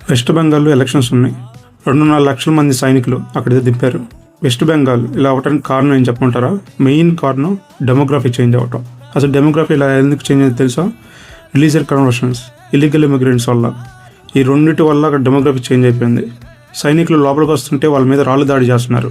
West బెంగాల్లో elections ఉన్నాయి. 2.5 లక్షల మంది సైనికులు అక్కడ దింపారు. వెస్ట్ బెంగాల్ ఇలా అవటానికి కారణం ఏం చెప్పమంటారా? మెయిన్ కారణం డెమోగ్రఫీ చేంజ్ అవ్వటం. అసలు డెమోగ్రఫీ ఇలా ఎందుకు చేంజ్ అయింది తెలుసా? రిలీజియన్ కన్వర్షన్స్, ఇల్లీగల్ ఇమిగ్రెంట్స్ వల్ల. ఈ రెండింటి వల్ల అక్కడ డెమోగ్రఫీ చేంజ్ అయిపోయింది. సైనికులు లోపలికి వస్తుంటే వాళ్ళ మీద రాళ్ళు దాడి చేస్తున్నారు,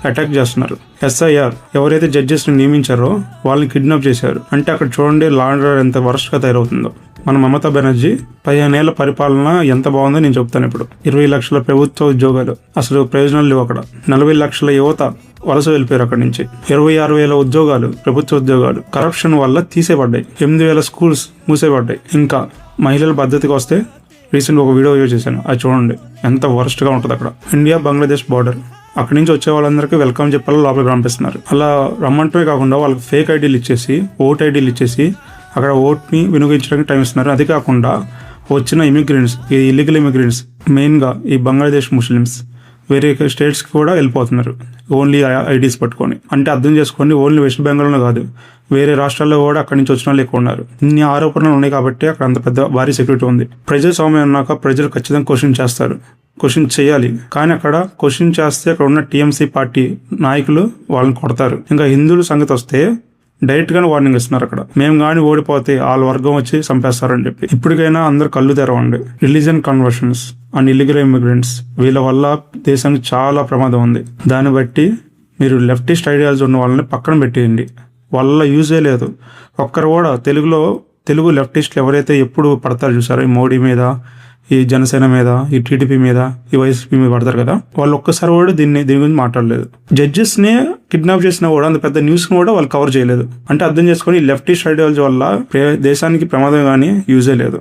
అటాక్ చేస్తున్నారు. SIR ఎవరైతే జడ్జెస్ని నియమించారో వాళ్ళని కిడ్నాప్ చేశారు. అంటే అక్కడ చూడండి లా అండ్ ఆర్డర్ ఎంత వరస్ట్గా తయారవుతుందో. మన మమతా బెనర్జీ 15 ఏళ్ల పరిపాలన ఎంత బాగుందో నేను చెప్తాను. ఇప్పుడు 20 లక్షల ప్రభుత్వ ఉద్యోగాలు, అసలు ప్రయోజనాలు లేవు అక్కడ. 40 లక్షల యువత వలస వెళ్ళిపోయారు అక్కడి నుంచి. 26,000 ఉద్యోగాలు, ప్రభుత్వ ఉద్యోగాలు కరప్షన్ వల్ల తీసేపడ్డాయి. 8,000 స్కూల్స్ మూసేపడ్డాయి. ఇంకా మహిళల పద్ధతికి వస్తే రీసెంట్ ఒక వీడియో చేశాను, అది చూడండి ఎంత వరస్ట్గా ఉంటుంది అక్కడ. ఇండియా బంగ్లాదేశ్ బార్డర్, అక్కడి నుంచి వచ్చే వాళ్ళందరికీ వెల్కమ్ చెప్పాలి, లోపలికి పంపిస్తున్నారు. అలా రమ్మంటమే కాకుండా వాళ్ళకి ఫేక్ ఐడీలు ఇచ్చేసి, ఓట్ ఐడీలు ఇచ్చేసి అక్కడ ఓట్ని వినియోగించడానికి టైం ఇస్తున్నారు. అది కాకుండా వచ్చిన ఇమిగ్రెంట్స్, ఈ ఇల్లీగల్ ఇమిగ్రెంట్స్ మెయిన్గా ఈ బంగ్లాదేశ్ ముస్లిమ్స్ వేరే స్టేట్స్కి కూడా వెళ్ళిపోతున్నారు ఓన్లీ ఐడీస్ పట్టుకొని. అంటే అర్థం చేసుకోండి, ఓన్లీ వెస్ట్ బెంగాల్లోనే కాదు, వేరే రాష్ట్రాల్లో కూడా అక్కడి నుంచి వచ్చిన వాళ్ళు ఎక్కువ ఉన్నారు. ఇన్ని ఆరోపణలు ఉన్నాయి కాబట్టి అక్కడ అంత పెద్ద భారీ సెక్యూరిటీ ఉంది. ప్రజాస్వామ్యం అన్నాక ప్రజలు ఖచ్చితంగా క్వశ్చన్ చేస్తారు, క్వశ్చన్ చేయాలి. కానీ అక్కడ క్వశ్చన్ చేస్తే అక్కడ ఉన్న TMC పార్టీ నాయకులు వాళ్ళని కొడతారు. ఇంకా హిందువుల సంగతి వస్తే డైరెక్ట్ గానే వార్నింగ్ ఇస్తున్నారు అక్కడ, మేము కానీ ఓడిపోతే వాళ్ళ వర్గం వచ్చి చంపేస్తారని చెప్పి. ఇప్పటికైనా అందరు కళ్ళు తెరవండి. Religion conversions and illegal immigrants వీళ్ళ వల్ల దేశానికి చాలా ప్రమాదం ఉంది. దాన్ని బట్టి మీరు లెఫ్టిస్ట్ ఐడియాలజీ ఉన్న వాళ్ళని పక్కన పెట్టేయండి, వాళ్ళ యూజే లేదు. ఒక్కరు కూడా తెలుగు లెఫ్టిస్టులు ఎవరైతే ఎప్పుడు పడతారు చూసారో, ఈ మోడీ మీద, ఈ జనసేన మీద, ఈ TDP మీద, ఈ వైసీపీ మీద పడతారు కదా, వాళ్ళు ఒక్కసారి కూడా దీని గురించి మాట్లాడలేదు. జడ్జెస్ని కిడ్నాప్ చేసిన కూడా అంత పెద్ద న్యూస్ని కూడా వాళ్ళు కవర్ చేయలేదు. అంటే అర్థం చేసుకొని లెఫ్టిస్ట్ ఐడియాలజీ వల్ల దేశానికి ప్రమాదం కానీ యూజే లేదు.